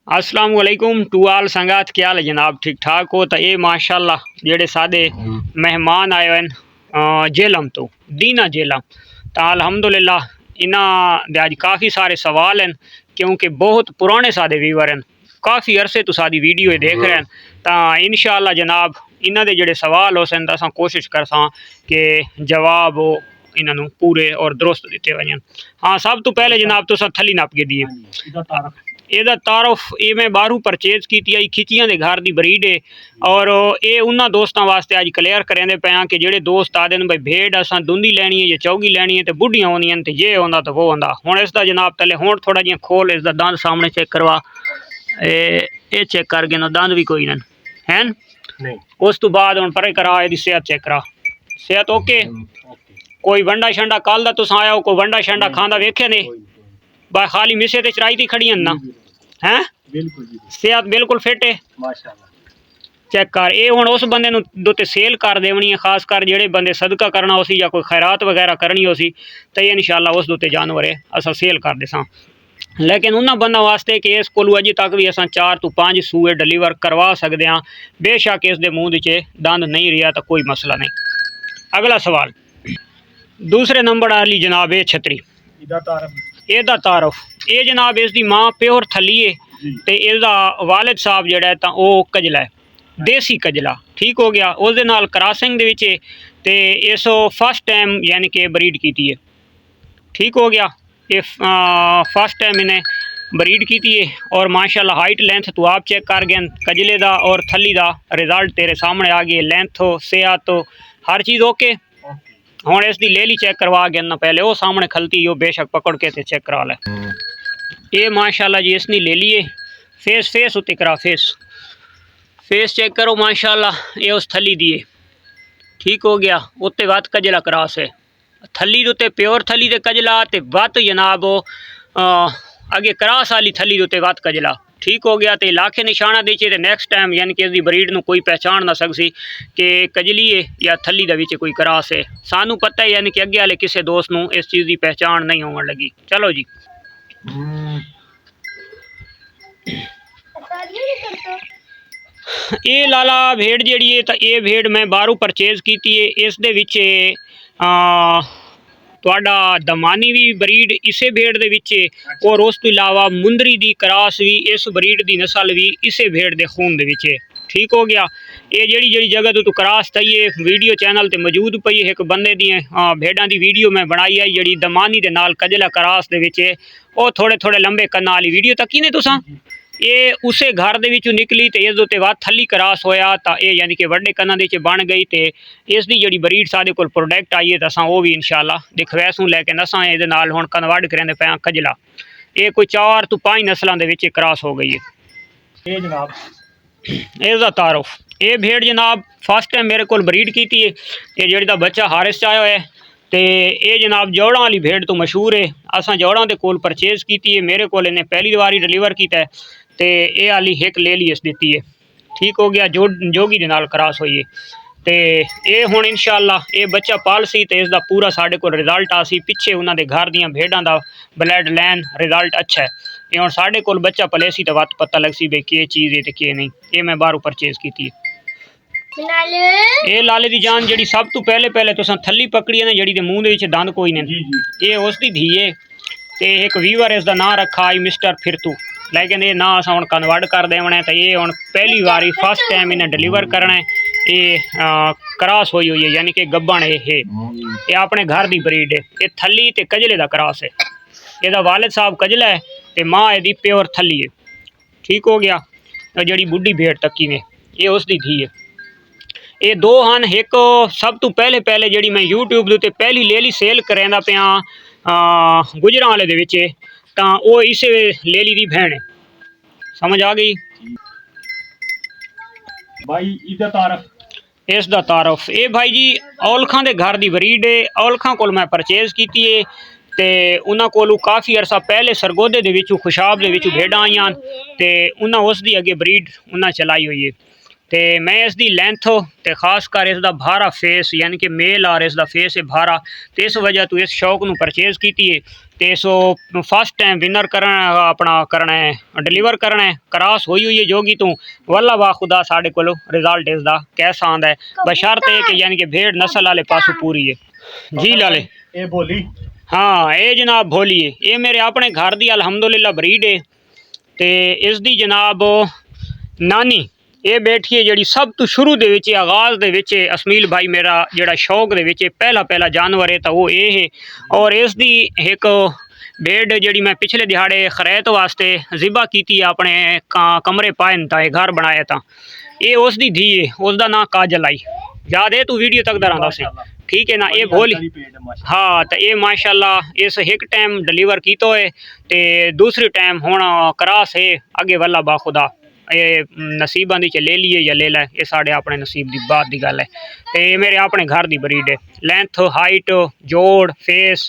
अस्सलाम वालेकुम टू आल संगात, क्या हाल है जनाब? ठीक ठाक हो? तो ये माशाल्लाह जेडे सादे मेहमान आए हैं जेलम तो दीना जेलम तो अल्हम्दुलिल्लाह इन्हों दे अज काफ़ी सारे सवाल हैं क्योंकि बहुत पुराने सादे व्यूवर हैं, काफ़ी अरसे तो सादी वीडियो देख रहे हैं। तो इंशाअल्लाह जनाब इन्हों के जोड़े सवाल हो सन अस कोशिश करसा कि जवाब हो इन्हों पूरे और दुरुस्त दिते वजन। हाँ, सब तो पहले जनाब तुस थली नप के दिए ਇਹਦਾ ਤਾਰਫ ਇਹ मैं बाहरों परचेज की आई खिचियां के घर की बरीड है और ये उन्होंने दोस्तों वास्ते अज क्लीयर करेंदे पे कि जेडे दोस्त आते हैं भाई भेड़ असा दुंदी लैनी है या चौगी लैनी है तो बुढ़ियां होंदियां तो ये होंदा तो वो होंदा। हुण इसका जनाब तले हुण थोड़ा जिहा खोल इसका दंद सामने चेक करवा, ये चेक कर गए ना दंद भी कोई हैं नहीं। उस तो बाद हुण परे करा इसकी सेहत चेक करा, सेहत ओके। कोई वंडा शंडा कल दा तुस आया हो कोई वंडा शंडा खांदा वेख्या ने? बा खाली मिसे ते चराई ती खड़ियां ना हैं, सेहत बिल्कुल फिट है माशाअल्लाह। चेक कर ये हुण उस बंदे नूं दुते सेल कर देवनी है, खास कर जेडे बंदे सदका करना हो सी या कोई खैरात वगैरह करनी हो सी तो ये इंशाअल्लाह उस दुते जानवर है असा सेल कर देसां। लेकिन उन्होंने बंदा वास्ते कि इस कोलू अजे तक भी असा 4 तो 5 सूए डिलीवर करवा सकते हैं, बेशक इस दे मूँह च दंद नहीं रहा तो कोई मसला नहीं। अगला सवाल दूसरे नंबर वाली जनाब ये छतरी ਇਹਦਾ ਤਾਰਫ ਇਹ जनाब इसकी माँ प्योर थली है तो इसका वालिद साहब जोड़ा है तो वह कजला है, देसी कजला ठीक हो गया। उस क्रॉसिंग तो इस फर्स्ट टाइम यानी कि ब्रीड की है, ठीक हो गया। ये फर्स्ट टाइम इन्हें ब्रीड की है और माशाल्लाह हाइट लेंथ तो आप चेक कर गए कजले का और थली का रिजल्ट तेरे सामने आ गए, लेंथ हो सेहत हो हर चीज़ ओके। हुण इसकी लेली चेक करवा गया ना पहले वो सामने खलती हो बेशक पकड़ के ते चेक करा ले। ये माशाल्लाह जी इसने ले लिए फेस उत्ते करा फेस चेक करो माशाल्लाह ये उस थली दी है, ठीक हो गया। उत्ते वत कजला क्रॉस है, थली उत्ते प्योर थली ते कजला ते वत जनाब अगे क्रॉस वाली थली उत्ते वत कजला, ठीक हो गया। तो लाखे निशाना दीचे तो नैक्सट टाइम यानी कि इसकी ब्रीड में कोई पहचान ना सकसी कि कजली है या थली का कोई क्रॉस है। सानू पता है यानी कि अगे वाले किसी दोस्त नूं इस चीज़ की पहचान नहीं होने लगी। चलो जी ये लाला भेड़ जी है तो ये भेड़ मैं बाहरों परचेज की है, इस दे विच तुहाडा दमानी भी ब्रीड इसे भेड़ दे विच और उस तो इलावा मुंदरी दी क्रॉस भी इस ब्रीड दी नस्ल भी इसे भेड़ दे खून दे विच, ठीक हो गया। ये जड़ी जगह तो क्रॉस थी है वीडियो चैनल ते मौजूद पई है, एक बंदे दी भेड़ां दी वीडियो मैं बनाई है जी दमानी दे नाल कजला क्रॉस दे विच वो थोड़े थोड़े लंबे कन्ना वाली वीडियो तकी ने तुसां। ये उसे घर दे विचों निकली तो इस उत्ते वत थली क्रॉस होया तो ये यानी कि वड्डे कन्ना दे बन गई तो इसकी जी ब्रीड साडे कोल प्रोडक्ट आई है तो असां वो भी इंशाअल्लाह दिखवैसूँ लैके असां ये नाल हुण कन्वर्ट करेंदे पे कजला। ये कोई 4 तो 5 नस्लों के विच क्रॉस हो गई है। ये जनाब इसका तारुफ ये भेड़ जनाब फर्स्ट टाइम मेरे को ब्रीड की है, ये जेड़ा बच्चा हारिस च आया है तो ये जनाब जौड़ा वाली भेड़ तो मशहूर है, असा जौड़ा के कोल परचेज की है। मेरे को इन्हें पहली बार डिलीवर किया है तो ये वाली एक ले ली इस दी है, ठीक हो गया। जोगी दे नाल क्रॉस हुई है तो ये हुण इंशाअल्लाह ये बच्चा पाल सी तो इसका पूरा साढ़े को रिजल्ट आ सी पिछे उन्होंने घर दियां भेड़ां दा ब्लड लैन रिजल्ट अच्छा है। ये हुण साढ़े कोल बच्चा पले सी तो वत पता लग सी भाई कि चीज़ है तो कि नहीं। ये मैं बाहरों परचेज की है। ये लाले दी जान जी सब तो पहले तुसां थली पकड़ी है ना जी मूँह दे दंद कोई नहीं, ये उसकी धी है तो एक वीवर इसका नाम रखा आई मिस्टर फिरतू, लेकिन ये ना असा हुण कन्वर्ट कर देवना है तो ये हुण पहली बारी फर्स्ट टाइम इन्हें डिलीवर करना है। ये क्रॉस हुई है यानी कि गब्बन है ये अपने घर की ब्रीड है, ये थली ते कजले का क्रॉस है। इसका वालिद साहब कजला है तो माँ यदी प्योर थली है, ठीक हो गया। जी बुढ़ी भेड़ तकी ने ये उसकी धी है। ये दो हैं, एक सब तो पहले जी मैं यूट्यूब के उत्ते पहली लेली सेल करेंदा पिया गुजरां वाले दे विच तां वो इस लेली दी भैन है, समझ आ गई भाई। इसका तारफ ये भाई जी औलखा के घर की ब्रीड है, औलखा को मैं परचेज की है तो उन्होंने को काफ़ी अरसा पहले सरगोदे के खुशाब के भेड़ां आईयां तो उन्हें उसकी अगे ब्रीड उन्हें चलाई हुई है। ਤੇ ਮੈਂ ਇਸ ਦੀ ਲੈਂਥ ਤੇ ਖਾਸ ਕਰ ਇਸ ਦਾ ਭਾਰਾ ਫੇਸ ਯਾਨੀ ਕਿ ਮੇਲ ਔਰ ਇਸ ਦਾ ਫੇਸ ਹੈ ਭਾਰਾ ਤੇ ਇਸ ਵਜ੍ਹਾ ਤੋਂ ਇਸ ਸ਼ੌਕ ਨੂੰ परचेज की है। तो सो फस्ट टाइम विनर करना अपना करना है डिलीवर करना है क्रॉस हुई है जोगी तू वल्ला वाह खुदा साढ़े को रिजल्ट इसका कैसा आंदा है बशर्त है कि यानी कि भेड़ नस्ल वाले पासों पूरी है। जी लाले ये बोली हाँ ये जनाब भोली है ये मेरे अपने घर की अलहमदुलिल्लाह ब्रीड है। तो इसकी जनाब नानी ये बैठी है जी सब तो शुरू के आगाज़ के असमील भाई मेरा जोड़ा शौक के पहला पहला जानवर है तो वो ये है। और इसकी एक भेड़ जी मैं पिछले दिहाड़े खरैत वास्ते ज़िबा की अपने कमरे पाए था घर बनाया था ये उसकी धी है उसका नाम काजल आई याद है तू वीडियो तक दर से ठीक है ना। ये भोली हाँ तो ये माशाल्लाह इस एक टाइम डिलीवर किया है तो दूसरी टाइम हुण क्रॉस है अगे वाला बाखुदा ये नसीबा दी ले लिए या ले लै ये साढ़े अपने नसीब की बात की गल है। तो ये मेरे अपने घर की ब्रीड है लेंथ हाइट जोड़ फेस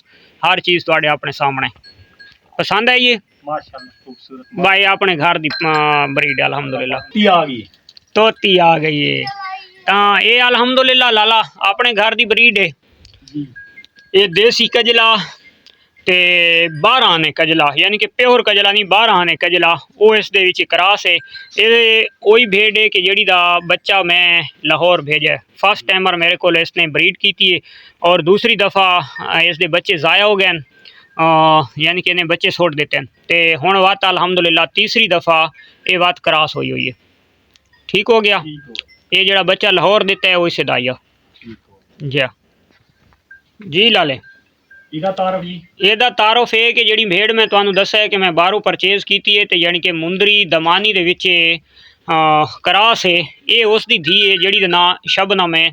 हर चीज़ थोड़े अपने सामने पसंद है ये माशाल्लाह भाई अपने घर की ब्रीड है अल्हम्दुलिल्लाह आ गई तोती आ गई है तो ये अल्हम्दुलिल्लाह लाला अपने घर की ब्रीड है। ये देसी कजला ते 12 आने कजला यानी कि प्योर कजला नहीं 12 आने कजला वो इस दे विच क्रॉस है। ये वही भेड़ है कि जड़ी दा बच्चा मैं लाहौर भेजा फर्स्ट टाइमर मेरे को इसने ब्रीड की है और दूसरी दफ़ा इस दे बच्चे ज़ाया हो गए यानी कि इन्हें बच्चे छोड़ देते हैं तो हुण वात अल्हम्दुलिल्लाह तीसरी दफ़ा ये वात क्रॉस हुई हुई है ठीक हो गया। ये जड़ा बच्चा लाहौर देता है वो इसे दाइया जी लाले ਇਹਦਾ ਤਾਰਫ ਇਹ ਕਿ ਜਿਹੜੀ भेड़ मैं ਤੁਹਾਨੂੰ ਦੱਸਿਆ है कि मैं बाहरों परचेज की है तो यानी कि मुंदरी दमानी दे विच करास है ये उसकी धी है जिहड़ी दा नाम शबनम है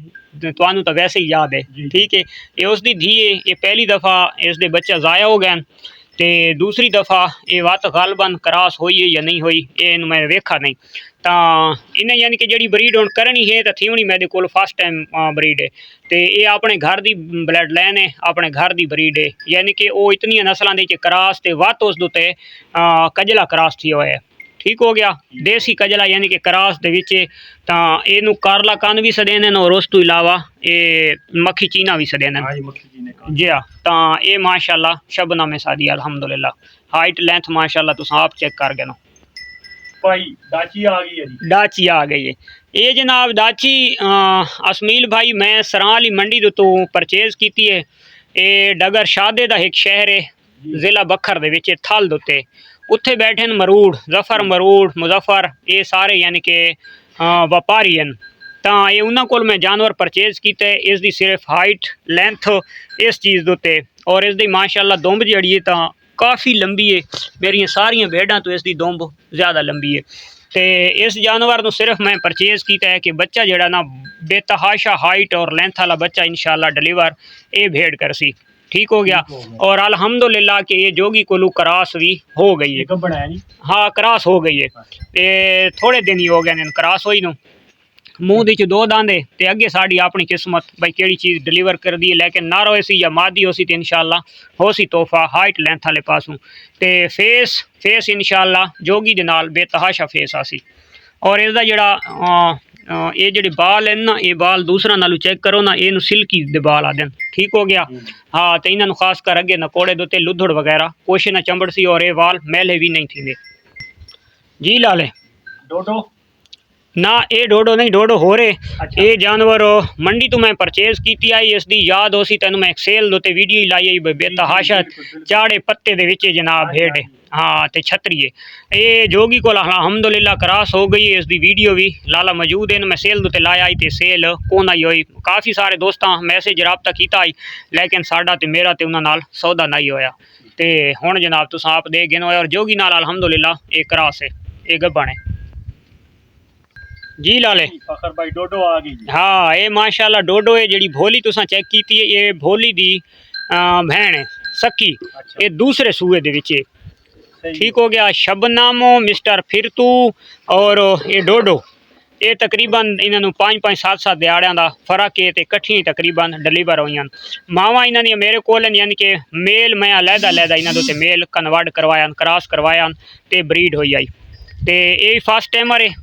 ਤੁਹਾਨੂੰ तो वैसे ही याद है ठीक है। ये उसकी धी है ये पहली दफ़ा इसके बच्चा ज़ाया हो गए तो दूसरी दफ़ा ये वत गालबन क्रॉस हुई है या नहीं हुई ये मैं वेखा नहीं तो इन्हें यानी कि जी ब्रीड हुण करनी है तो थी मेरे को फर्स्ट टाइम ब्रीड है तो ये अपने घर की ब्लड लाइन है अपने घर की ब्रीड है यानी कि वो इतनी नस्लों के क्रॉस तो वत उस उत्ते कजला क्रॉस थी हुआ है ठीक हो गया। देसी कजला यानी कि क्रॉस दे विच तो इनू कारला कान भी सदेंदे और उस तो इलावा ये मक्खी चीना भी सदेंदे जी हाँ। तो ये माशाल्लाह शबनम सादी अल्हम्दुलिल्लाह हाइट लेंथ माशाल्लाह तुम आप चेक कर गए भाई डाची आ गई है जी डाची आ गई है ये जनाब डाची असमील भाई मैं सरां वाली मंडी तो परचेज की है। ये डगर शादे का एक शहर है जिला बखर दे विच थल दे उत्ते उत्थे बैठे मरूड़ जफर मरूड़ मुजफ्फर ये सारे यानी कि व्यापारी हैं तो ये उन्होंने को मैं जानवर परचेज किया इसकी सिर्फ हाइट लेंथ इस चीज़ के उत्ते और इसकी माशाल्लाह दुंब जी है तो काफ़ी लंबी है मेरिया सारिया भेड़ां तो इसकी दुंब ज़्यादा लंबी है। तो इस जानवर को सिर्फ मैं परचेज किया है कि बच्चा जड़ा ना बेतहाशा हाइट और लेंथ वाला बच्चा इंशाल्लाह डिलीवर ये भेड़ कर सी ठीक हो गया। और अल्हम्दुलिल्लाह के ये जोगी कोलू क्रॉस भी हो गई है हाँ क्रॉस हो गई है ये थोड़े दिन ही हो गए क्रॉस हुई नू मूँह दी दो दांदे ते अगे साड़ी अपनी किस्मत भाई केड़ी चीज़ डिलीवर कर दी लेकिन ना रोए सी या मादी हो सी तो इंशाल्लाह हो सी तोहफा हाइट लेंथ वाले पासों ते फेस इंशाल्लाह जोगी दे नाल बेतहाशा फेस आसी। और इसका जड़ा ये जेडे बाल है ना ये बाल दूसरा नालू चेक करो ना ये सिल्की दे बाल आदे ठीक हो गया हाँ। तो इन्होंने खास कर अगे नकोड़े दोते लुधड़ वगैरह कुछ ना चंबड़ सी और ये वाल मैले भी नहीं थी जी लाले डोडो ना ये डोडो नहीं डोडो हो रहे अच्छा। ये जानवर मंडी तो मैं परचेज की आई इसकी याद हो सी तेन मैं एक सेल दोते वीडियो ही लाई बेतहाशा चाड़े पत्ते दे विच जनाब भेड़ है हाँ तो छतरी है ये जोगी को अल्हम्दुलिल्लाह क्रॉस हो गई है इसकी वीडियो भी लाला मौजूद है मैं सेल दोते लाया आई तो सेल कौन आई हुई काफ़ी सारे दोस्तों मैसेज रबता किया आई लेकिन साडा तो मेरा तो उन्होंने नाल सौदा नहीं होया तो हुण जनाब तुस आप दे गए और जोगी नाल अल्हम्दुलिल्लाह ये क्रॉस है ये गब्बन है जी लाले फखर भाई डोडो आ गई हाँ ये माशाल्लाह डोडो है जी भोली तुसा चेक की है ये भोली दी भैन है सकी अच्छा। ये दूसरे सूए दे विच ठीक हो गया। शबनम मिस्टर फिरतू और ये डोडो ये तकरीबन इन्होंने 5-5 7 दिहाड़ियां का फर्क है तो कट्ठियां तकरीबन डिलीवर हुई मावा इन्होंने मेरे को यानी कि मेल मैं अलहदा इन्होंने मेल कन्वर्ट करवाया क्रॉस करवाया तो ब्रीड हुई आई तो ये फर्स्ट टाइमर है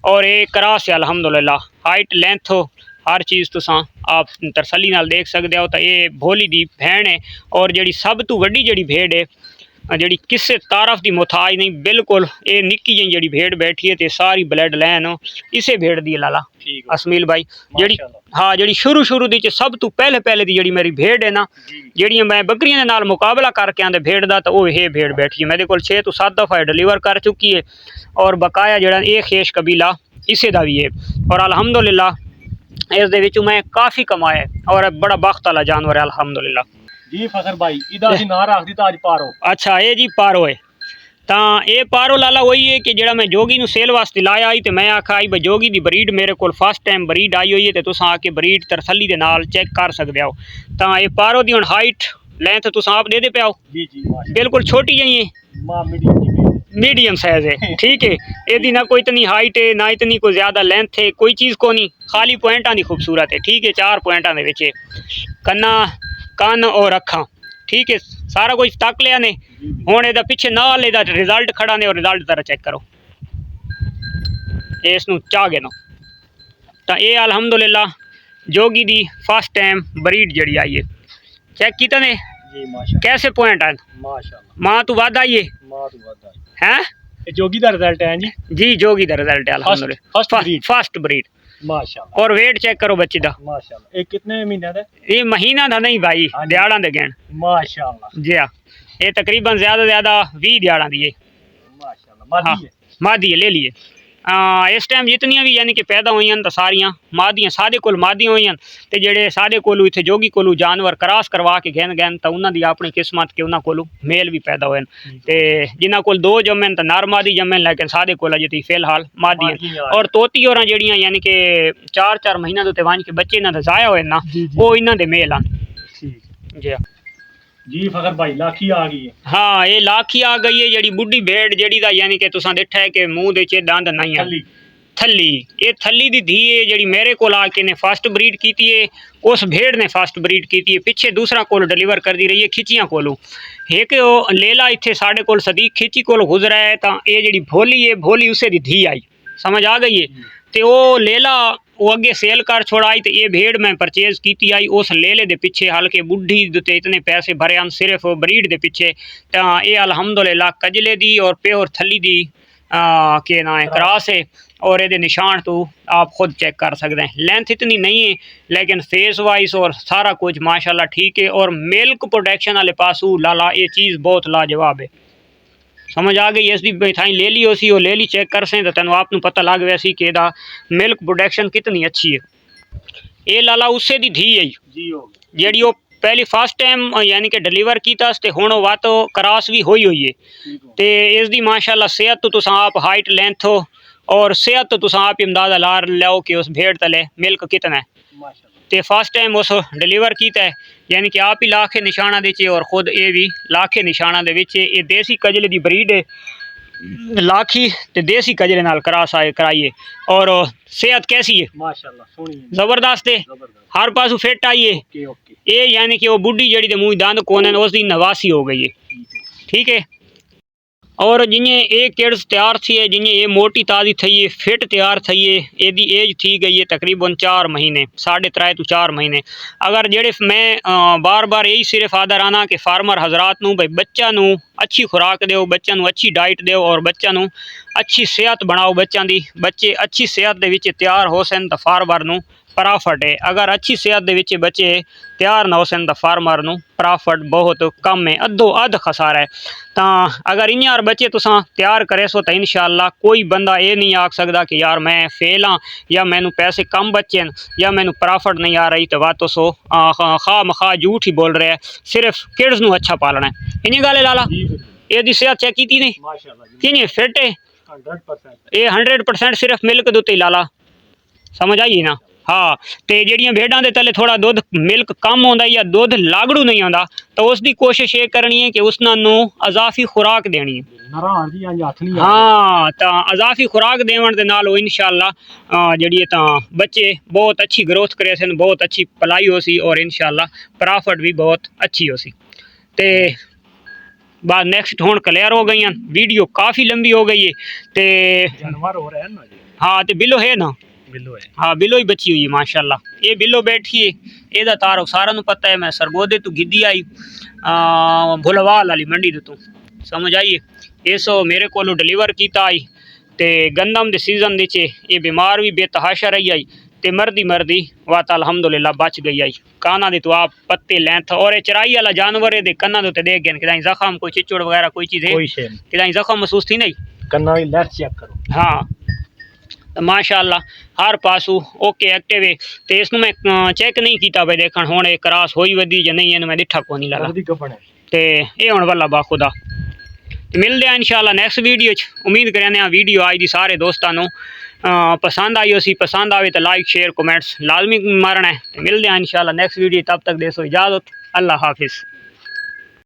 और ये क्रॉस है अल्हम्दुलिल्लाह हाइट लेंथ हो हर चीज़ तुसां आप तरसली नाल देख सकते हो। तो ये भोली दी भैन है और जड़ी सब तो वड्डी जड़ी भेड़ है जड़ी किसी तारफ की मुहताज नहीं बिल्कुल ये निक्की जी जड़ी भेड़ बैठी है तो सारी ब्लड लैन हो इसे भेड़ दी लाला ठीक है असमील भाई जड़ी माशाल्लाह। हाँ जड़ी शुरू दी सब तो पहले दी जड़ी मेरी भेड़ है ना जड़ियाँ मैं बकरियां दे नाल मुकाबला करके आंदे भेड़ दा तो वो ये भेड़ बैठी है मेरे को 6 तो 7 दफ़ा डिलीवर कर चुकी है और बकाया जड़ा ये खेश कबीला इसे दा भी है और अल्हम्दुलिल्लाह इस दे विचों मैं काफ़ी कमाया और बड़ा बख्त वाला जानवर है अल्हम्दुलिल्लाह जी फखर भाई इदा दी ना रख दी ताज पारो। अच्छा ये जी पारो है ਤਾਂ ਇਹ ਪਾਰੋ ਲਾਲਾ ਉਹੀ ਹੈ ਕਿ ਜਿਹੜਾ ਮੈਂ ਜੋਗੀ ਨੂੰ ਸੇਲ ਵਾਸਤੇ ਲਾਇਆ ਸੀ ਤੇ ਮੈਂ ਆਖਿਆ ਆਈ ਬਈ ਜੋਗੀ ਦੀ ਬਰੀਡ ਮੇਰੇ ਕੋਲ ਫਸਟ ਟਾਈਮ ਬਰੀਡ ਆਈ ਹੋਈ ਹੈ ਤੇ ਤੁਸੀਂ ਆ ਕੇ ਬਰੀਡ ਤਰਸਲੀ ਦੇ ਨਾਲ ਚੈੱਕ ਕਰ ਸਕਦੇ ਹੋ। ਤਾਂ ਇਹ ਪਾਰੋ ਦੀ ਹੁਣ ਹਾਈਟ ਲੈਂਥ ਤੁਸੀਂ ਆਪ ਦੇ ਪਿਆਓ जी जी माशाल्लाह ਬਿਲकुल ਛੋਟੀ ਜਿਹੀ ਹੈ मां मीडियम जी मीडियम साइज है ठीक है ਇਹਦੀ ਨਾ ਕੋਈ ਇਤਨੀ ਹਾਈਟ ਹੈ ਨਾ ਇਤਨੀ ਕੋਈ ਜ਼ਿਆਦਾ ਲੈਂਥ ਹੈ ਕੋਈ ਚੀਜ਼ ਕੋ ਨਹੀਂ ਖਾਲੀ ਪੁਆਇੰਟਾਂ ਦੀ ਖੂਬਸੂਰਤ ਹੈ ਠੀਕ ਹੈ 4 ਪੁਆਇੰਟਾਂ ਦੇ ਵਿੱਚ ਕੰਨਾ ਕੰਨ ਔਰ ਅੱਖਾਂ ठीक है सारा कुछ तक लिया ने हुण इहदा पिछे नाल इहदा रिजल्ट खड़ा ने और रिजल्ट जरा चेक करो इस नूं चाह गए नो तो ये अल्हम्दुलिल्लाह जोगी दी फर्स्ट टाइम ब्रीड जड़ी आई है चेक कीता ने जी माशाल्लाह कैसे पॉइंट आए माशाल्लाह मां तू वध आई है मां तो वादा हैं ये जोगी दा रिजल्ट है जी जी जोगी दा रिजल्ट है अल्हम्दुलिल्लाह फर्स्ट ब्रीड माशाल्लाह और वेट चेक करो बच्चे दा माशाल्लाह ये कितने महीने दा ये महीना दा नहीं भाई हाँ जी। दिहाड़ा दे गहन माशाल्लाह जी हाँ ये तकरीबन ज्यादा 20 दिहाड़ा दी है माशाल्लाह मादी हाँ है मादी है ले लिए इस टाइम जितनियां भी यानी कि पैदा हुई तो सारियां मादियां सादे कोल मादियां हुई तो जेडे सादे कोलू इत्थे जोगी कोलू जानवर क्रॉस करवा के गहन गहन तो उन्होंने अपनी किस्मत के उन्होंने कोलू मेल भी पैदा हुए तो जिन्होंने कोल 2 जमें तो नर मादी जमें लेकिन सादे कोल अजे फिलहाल मादी हैं और तोती और जड़ियाँ यानी कि 4 महीनों के वंज के बच्चे इन्होंने दसाया हुए ना वो इन्हों के मेल हैं ठीक जी हाँ जी फखर भाई लाखी आ गई है हाँ ये लाखी आ गई है जड़ी बुढ़ी भेड़ जड़ी दा यानी कि तुसां देखा है कि मुंह दे च दंद नहीं है थली थली ये थली दी धी है जड़ी मेरे को आके ने फर्स्ट ब्रीड की है उस भेड़ ने फर्स्ट ब्रीड की है पिछे दूसरा कोल डिलीवर कर दी रही है खिचियां कोलू एक लेला इत्थे साढ़े कोल सदीक खिची कोल गुजरा है तो ये जड़ी भोली है भोली उसे दी धी आई समझ आ गई है तो वो लेला वो अगे सेल कर छोड़ाई तो ये भेड़ मैं परचेज की आई उस लेले दे पिछे हल्के बुढ़ी ते इतने पैसे भरे हैं सिर्फ ब्रीड दे पिछे तो ये अल्हम्दुलिल्लाह कजले दी और प्योर थली दी के ना है क्रॉस है और ये निशान तो आप खुद चेक कर सकते हैं। लेंथ इतनी नहीं है लेकिन फेस वाइज और सारा कुछ माशाल्लाह ठीक है और मिल्क प्रोडक्शन वाले पासू लाला ये चीज़ बहुत लाजवाब है समझ आ गई इसकी थाई ले ली उसी वो ले ली चेक कर सें तो तेन आपको पता लग वैसी कि मिल्क प्रोडक्शन कितनी अच्छी है। ये लाला उससे दी धी है जी हो गई जेड़ी वो पहली फर्स्ट टाइम यानी कि डिलीवर किया ते हुण वा तो क्रॉस भी हुई है तो इसकी माशाल्लाह सेहत तो तुसां आप हाइट लेंथ हो और सेहत तो तुसां आप अंदाजा ला लो कि उस भेड़ तले मिल्क कितना है माशाल्लाह तो फर्स्ट टाइम उस डिलीवर किया है यानी कि आप ही लाखे निशाना दे और खुद ये भी लाखे निशाना दे ये देसी कजले की ब्रीड है लाखी ते देसी कजरे नाल क्रॉस आए कराइए और सेहत कैसी है माशाल्लाह सोहनी है जबरदस्त है जबरदस्त हर पासों फिट आई है ओके ओके ये यानी कि वो बुढ़ी जड़ी दे मुँह दंद कोने उसकी नवासी हो गई है ठीक है और जिन्हें ये किड्स तैयार थी है जिन्हें ये मोटी ताज़ी थी है फिट तैयार थी है यदि एज थी गई है तकरीबन 4 महीने 3.5 to 4 महीने अगर जेड़े मैं बार बार यही सिर्फ आदर आना कि फार्मर हजरात नूं भाई बच्चा नूं अच्छी खुराक दो बच्चा नूं अच्छी डाइट दो और बच्चा नूं अच्छी सेहत बनाओ बच्चों की बच्चे अच्छी सेहत दे विच तैयार हो सन तो फार्मर नूं प्रॉफिट है अगर अच्छी सेहत दे विच बच्चे तैयार ना हो सन तो फार्मर नूं प्रॉफिट बहुत कम है अद्धो अध खसारा है तो अगर इं बच्चे तुसां तैयार करे सो तो इंशाअल्लाह कोई बंदा ये नहीं आख सकता कि यार मैं फेल हाँ या मैनू पैसे कम बचे हैं या मैनू प्रॉफिट नहीं आ रही तो वह तो सो खा मखा झूठ ही बोल रहे हैं सिर्फ किड्स नूं अच्छा पालना है इन्हीं गल लाला ये सेहत चेक की ने माशाल्लाह किन्नी फिट है 100% ये 100% सिर्फ मिल्क दुते लाला समझ आई ना हाँ तो जड़ियाँ भेड़ां दे तले थोड़ा दुध मिल्क कम होंदा या दुध लागड़ू नहीं आता तो उसकी कोशिश ये करनी है कि उसनू अजाफी खुराक देनी है हाँ तो अजाफी खुराक देवन दे नाल इंशाअल्लाह जड़ी बच्चे बहुत अच्छी ग्रोथ करे सन बहुत अच्छी पलाई हो सी और इंशाअल्लाह प्रॉफिट भी बहुत अच्छी हो सी ते बाद नेक्स्ट हुण क्लियर हो गई वीडियो काफ़ी लंबी हो गई है ते जानवर हो रहे हैं ना जी हाँ तो बिलो है ना, बिल्लो है। हाँ बिलो ही बची हुई है माशाल्लाह। ये बिलो बैठी है, ਇਹਦਾ ਤਾਰਕ ਸਾਰਿਆਂ ਨੂੰ पता है। मैं सरगोदे तो गिद्दी आई भुलवाल वाली मंडी तो समझ आइए। ये सो मेरे को डिलीवर किया आई ते गंदम के सीजन के ये बीमार भी बेतहाशा रही आई ते मरदी वात अलहमदुलिल्लाह बच गई आई। काना दी तो आप पत्ते लेंथ और ये चराई वाला जानवर है कन्ना तो देख गए कि जख्म कोई चिचड़ वगैरह कोई चीज़ है कि जख्म महसूस थी नहीं, कन्ना भी लैस चेक करो। हाँ तो माशाअल्लाह हर पासू ओके एक्टिव है। तो इसमें मैं चेक नहीं किया भाई देखन हुण ये क्रॉस होई वधी या नहीं, मैं दिठा को नहीं लगा ते ये हुण वाला बाखुदा। तो मिलते हैं इंशाल्लाह नेक्स्ट वीडियो च। उम्मीद करने वीडियो आई दी सारे दोस्तों पसंद आई उसी पसंद आवे तो लाइक शेयर कमेंट्स लाजमी मारना है। तो मिलते हैं इंशाल्लाह नेक्स्ट वीडियो, तब तक देसो इजाज़त, अल्लाह हाफिज़।